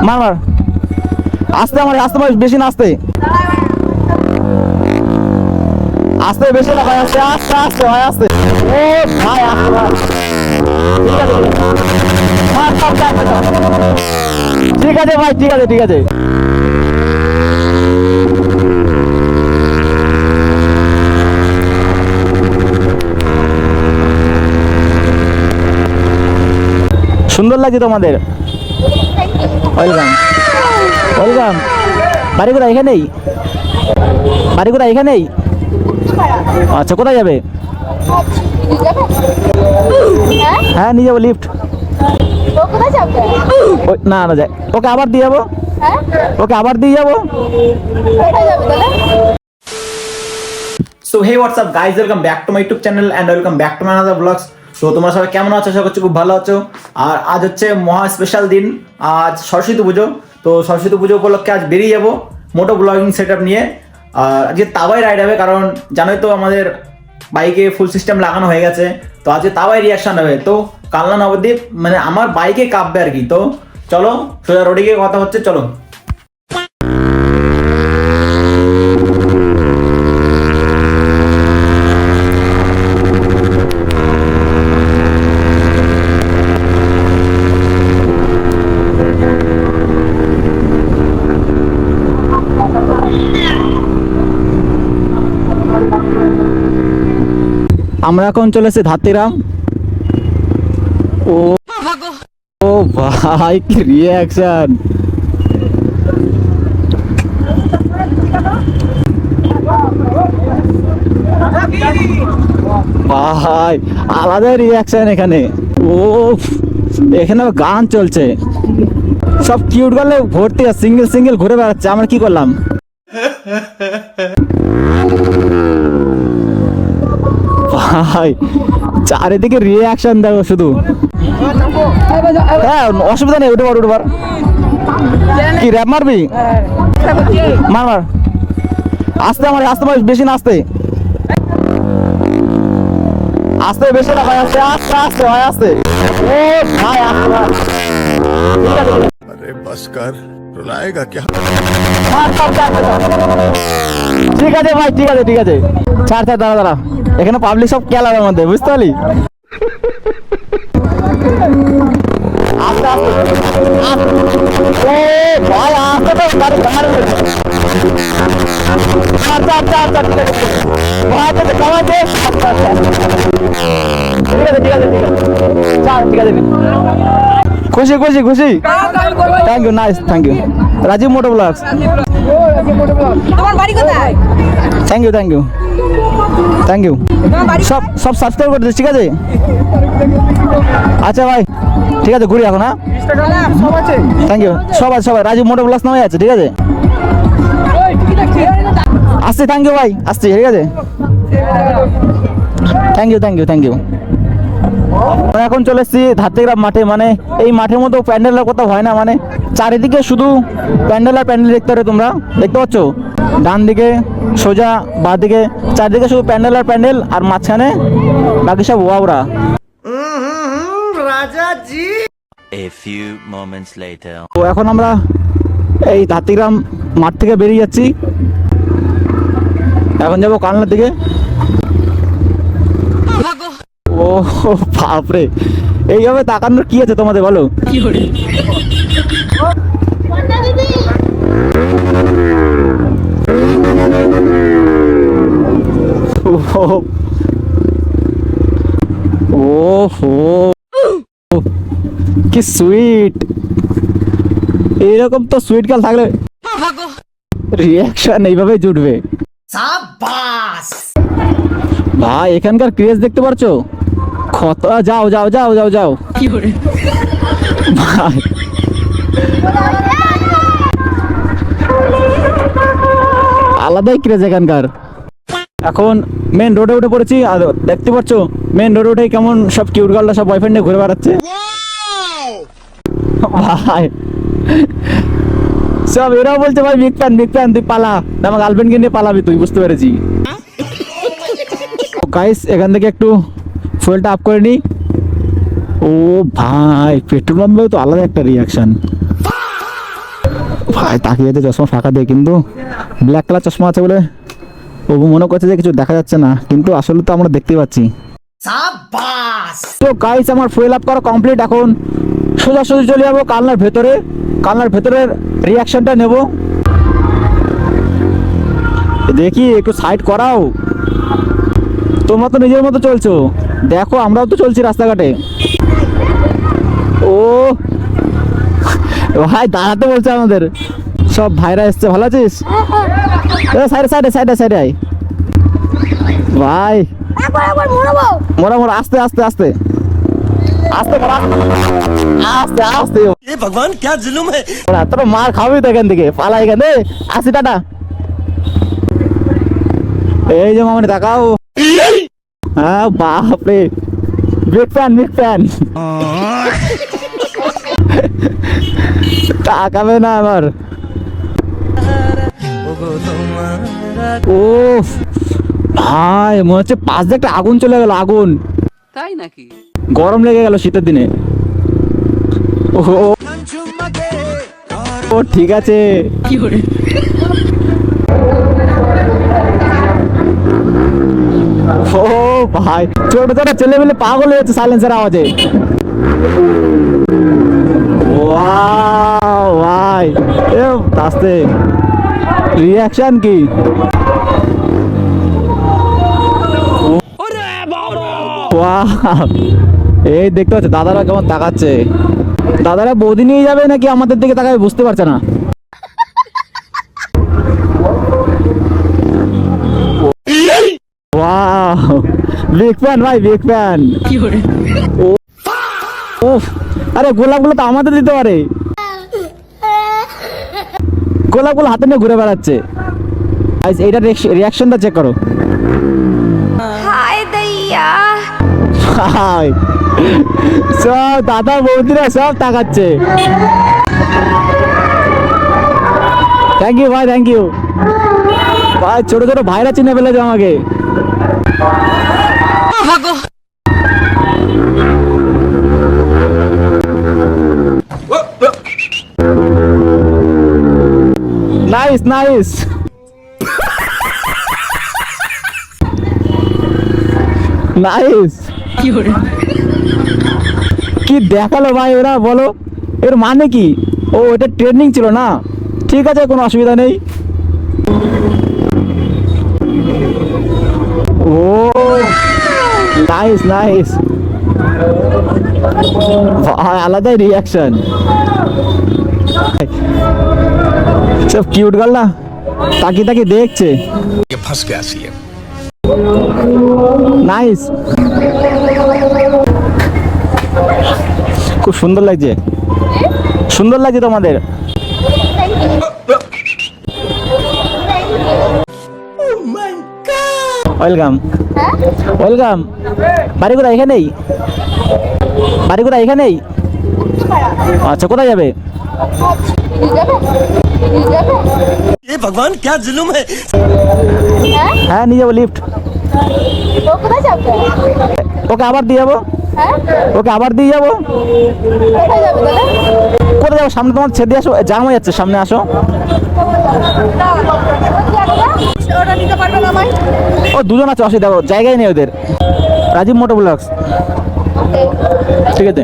মার মার আস্তে আমার আস্তে বেশি না আস্তে আস্তে বেশি না ভাই আস্তে আস্তে আস্তে ভাই আস্তে ও ভাই আস্তে ভাই ঠিক আছে ভাই ঠিক আছে ঠিক আছে সুন্দর লাগছে তোমাদের ওয়েলকাম ওয়েলকাম বাড়ি কোথায় এখানেই বাড়ি কোথায় এখানেই আচ্ছা কোথায় যাবে হ্যাঁ নিয়ে যাবো লিফট না না যাই ওকে আবার দিয়ে যাবো ওকে আবার দিয়ে যাবো so hey what's up guys welcome back to my YouTube channel and welcome back to my another blogs. তো তোমরা সবাই কেমন আছো? আশা করছি খুব ভালো আছো। আর আজ হচ্ছে মহা স্পেশাল দিন, আজ সরস্বতী পুজো। তো সরস্বতী পুজো উপলক্ষে আজ বেরিয়ে যাবো মোটো ব্লগিং সেট আপ নিয়ে। আর আজকে তাওয়াই রাইড হবে, কারণ জানোই তো আমাদের বাইকে ফুল সিস্টেম লাগানো হয়ে গেছে। তো আজকে তাওয়াই রিয়াকশন হবে। তো কালনা নবদ্বীপ মানে আমার বাইকে কাঁপবে আর কি। তো চলো সোজা রোডে গিয়ে কথা হচ্ছে, চলো। আমরা এখন চলেছি ধাতিরাম। ও ও ভাই কি রিয়াকশন! ভাই আলাদা রিয়াকশন এখানে। ও এখানে গান চলছে, সব কিউট গার্লে ভর্তি, সিঙ্গেল সিঙ্গেল ঘুরে বেড়াচ্ছে। আমরা কি করলাম? ভাই চারিদিকে রিয়াকশন দেখো শুধু। হ্যাঁ অসুবিধা নেই, উঠে পার কি র্যাপ মারবি? মার মার আস্তে আমার আস্তে বেশি না আস্তে আস্তে বেশি না ভাই আস্তে আস্তে আস্তে ভাই আস্তে ও ভাই আস্তে ভাই अरे बस कर रुलाएगा क्या? ঠিক আছে ভাই ঠিক আছে ঠিক আছে ছাড় ছাড় দাঁড়া দাঁড়া, এখানে পাবলিক সব ক্যালারের মধ্যে, বুঝতে পারলি? আস্তে আস্তে ও ভাই আস্তে তো গাড়ি কামারে আচ্ছা আচ্ছা আচ্ছা ঠিক আছে ভাই তো কামাতে ঠিক আছে ঠিক আছে ঠিক আছে ছাড় ঠিক আছে। খুশি খুশি খুশি, thank you, nice, thank you. Rajib moto blogs, তোমার বাড়ি কোথায়? Thank you thank you thank you. সব সব সাবস্ক্রাইব করে দিস, ঠিক আছে? আচ্ছা ভাই ঠিক আছে, ঘুরি এখন। হ্যাঁ থ্যাংক ইউ, সব আছে সবাই রাজীব মোটো ব্লগস নামে আছে, ঠিক আছে? আসছি, থ্যাংক ইউ ভাই, আসছি, ঠিক আছে? Thank you thank you thank you. এখন চলে এসেছি ধাত্রিগ্রাম মাঠে। মানে এই মাঠের মতো প্যান্ডেলের কোথাও হয় না, মানে চারিদিকে শুধু প্যান্ডেল আর প্যান্ডেল দেখতে পারে। তোমরা দেখতে পাচ্ছ ডান দিকে সোজা বাঁ দিকে চারিদিকে শুধু প্যান্ডেল আর প্যান্ডেল, আর মাঝখানে বাকি সব ওয়াওরা। তো এখন আমরা এই ধাত্রিগ্রাম মাঠ থেকে বেরিয়ে যাচ্ছি, এখন যাবো কালনার দিকে। ও বাপরে, এইভাবে তাকানোর কি আছে তোমাদের বলো? ওহো কি সুইট! এরকম তো সুইট গার্ল থাকলে রিয়াকশন এইভাবে জুটবে। ভাই এখানকার ক্রেজ দেখতে পারছো? কত যাও যাও যাও যাও যাও ভাই, আলাদাই ক্রেজ এখানকার। এখন মেন রোডে উঠে পড়েছি, আর দেখতে পাচ্ছ মেন রোডে উঠে কেমন সব কিউট গার্লরা সব বয়ফ্রেন্ড নিয়ে ঘুরে বেড়াচ্ছে। ভাই সব এরাও বলছে ভাই বিগ ফ্যান তুই পালা, আমার গার্লফ্রেন্ডকে নিয়ে পালাবি তুই, বুঝতে পেরেছি। গাইস এখান থেকে একটু ফুয়েলটা আপ করে নি। ও ভাই পেট্রোল পাম্পেও তো আলাদা একটা রিয়াকশন। ভাই তাকিয়ে আছে চশমা ফাঁকা দিয়ে, কিন্তু ব্ল্যাক কালার চশমা আছে বলে ও মনে করছে যে কিছু দেখা যাচ্ছে না, কিন্তু আসলে তো আমরা দেখতে পাচ্ছি। তো গাইস আমার ফুয়েল আপ করা কমপ্লিট। এখন সোজাসুজি চলে যাবো কালনার ভেতরে। কালনার ভেতরের রিয়াকশনটা নেব। দেখি একটু সাইড করাও, তোমরা তো নিজের মতো চলছো, দেখো আমরাও তো চলছি রাস্তাঘাটে। ও ভাই দাঁড়াতে বলছে আমাদের, সব ভাইরা এসছে। ভালো আছিস? সাইডে সাইডে সাইডে সাইডে আয় ভাই। মোরা মোরা আস্তে আস্তে আস্তে আস্তে আস্তে আস্তে। भगवान क्या जुलुम है। তোর মার খাবি তো এখান থেকে, পালা এখান থেকে। আসি টাটা। এই যে মামনি তাকাও। হ্যাঁ বাপরে, বিগ ফ্যান বিগ ফ্যান। তাকাবে না আমার। ও ভাই মনে হচ্ছে পাশ দিয়ে একটা আগুন চলে গেল, আগুন। তাই নাকি? গরম লেগে গেল শীতের দিনে। ও ঠিক আছে। কি করে? ও ভাই ছোট ছোট ছেলে মিলে পাগল হয়ে যাচ্ছে সাইলেন্সের আওয়াজে। ওয়াও ভাই এ আস্তে রিঅ্যাকশন কি? ওয়াও এই দেখতে পাচ্ছ দাদারা কেমন তাকাচ্ছে। দাদারা বৌদি নিয়ে যাবে নাকি আমাদের দিকে তাকাবে বুঝতে পারছে না। ওয়াও বিগ ফ্যান ভাই বিগ ফ্যান। কি করে? উফ আরে গোলাপগুলো তো আমাদের দিতে পারে। গোলাপগুলো হাতে নিয়ে ঘুরে বেড়াচ্ছে। এইটা রিয়াকশনটা চেক করো। হায় দইয়া ভাই সব দাদা বৌদিরা সব তাকাচ্ছে। থ্যাংক ইউ ভাই থ্যাংক ইউ ভাই। ছোট ছোট ভাইরা চিনে ফেলেছে আমাকে। Nice nice. নাইস। কি করে? কি দেখালো ভাই ওরা, বলো এর মানে কি? ও এটা ট্রেনিং ছিল না, ঠিক আছে কোনো অসুবিধা নেই। ও নাইস নাইস ভাই, আলাদাই রিয়াকশন। সব কিউট গার্ল না, তাকিয়ে তাকিয়ে দেখছে। ये फंस गया सी है। নাইস, খুব সুন্দর লাগছে, সুন্দর লাগছে তোমাদের। Welcome welcome. বাড়ি কোথায়? এখানেই? বাড়ি কোথায়? এখানেই? আচ্ছা কোথায় যাবে? ये भगवान क्या जुलुम है। হ্যাঁ নিয়ে যাবো লিফট। কোথায় যাবে? ওকে আবার দিয়ে যাবো, হ্যাঁ ওকে আবার দিয়ে যাবো। কোথায় যাবে তাহলে? কোথায় যাবো? সামনে তোমার ছেড়ে দিয়ে আসো, জাম হয়ে যাচ্ছে, সামনে আসো। ওটা নিতে পারবে না আমায়? ও দুজন আছে, অসুবিধা দেখো জায়গায় নেই ওদের। রাজীব মোটো ব্লগস, ঠিক আছে।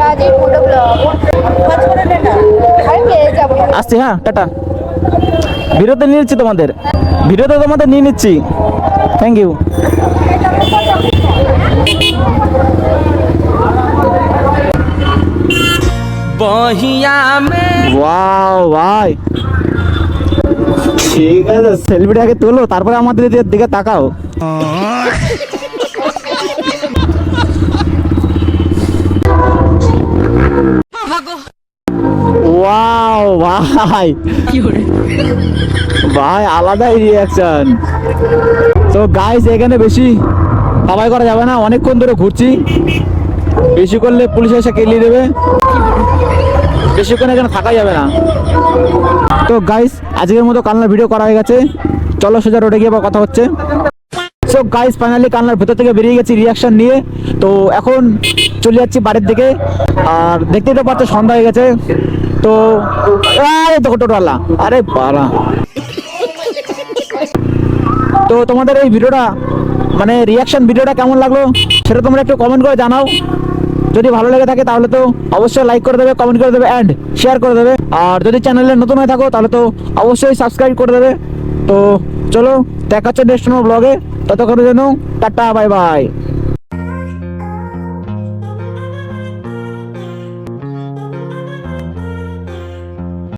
রাজীব মোটো ব্লগ আমি পেয়ে যাবো। আসছি, হ্যাঁ টাটা। ভিডিওতে নিয়ে নিচ্ছি তোমাদের, ভিডিওতে তোমাদের নিয়ে নিচ্ছি। Thank you. বহিয়া মে ওয়াও ভাই ঠিক আছে, সেলফিটা আগে তোলো তারপরে আমাদের দিকে তাকাও। ওয়াও ভাই কি করে? ভাই আলাদাই রিয়াকশন। তো গাইস এখানে বেশি সবাই করা যাবে না, অনেকক্ষণ ধরে ঘুরছি, বেশি করলে পুলিশ এসে কেলিয়ে দেবে, বেশিক্ষণ এখানে থাকা যাবে না। তো গাইস আজকের মতো কালনার ভিডিও করা হয়ে গেছে, চলো সোজা রোডে গিয়ে আবার কথা হচ্ছে। সো গাইস ফাইনালি কান্নার ভেতর থেকে বেরিয়ে গেছি রিয়াকশন নিয়ে। তো এখন চলে যাচ্ছি বাড়ির দিকে। আর দেখতেই তো পাচ্ছ সন্ধ্যা হয়ে গেছে। তো আরে দেখো টোটোওয়ালা, আরে বাড়া। তো তোমাদের এই ভিডিওটা মানে রিয়াকশন ভিডিওটা কেমন লাগলো সেটা তোমরা একটু কমেন্ট করে জানাও। যদি ভালো লেগে থাকে তাহলে তো অবশ্যই লাইক করে দেবে, কমেন্ট করে দেবে অ্যান্ড শেয়ার করে দেবে। আর যদি চ্যানেলে নতুন হয়ে থাকো তাহলে তো অবশ্যই সাবস্ক্রাইব করে দেবে। তো চলো দেখা হচ্ছে নেক্সট কোনো ব্লগে, ততক্ষণের জন্য টাটা বাই বাই।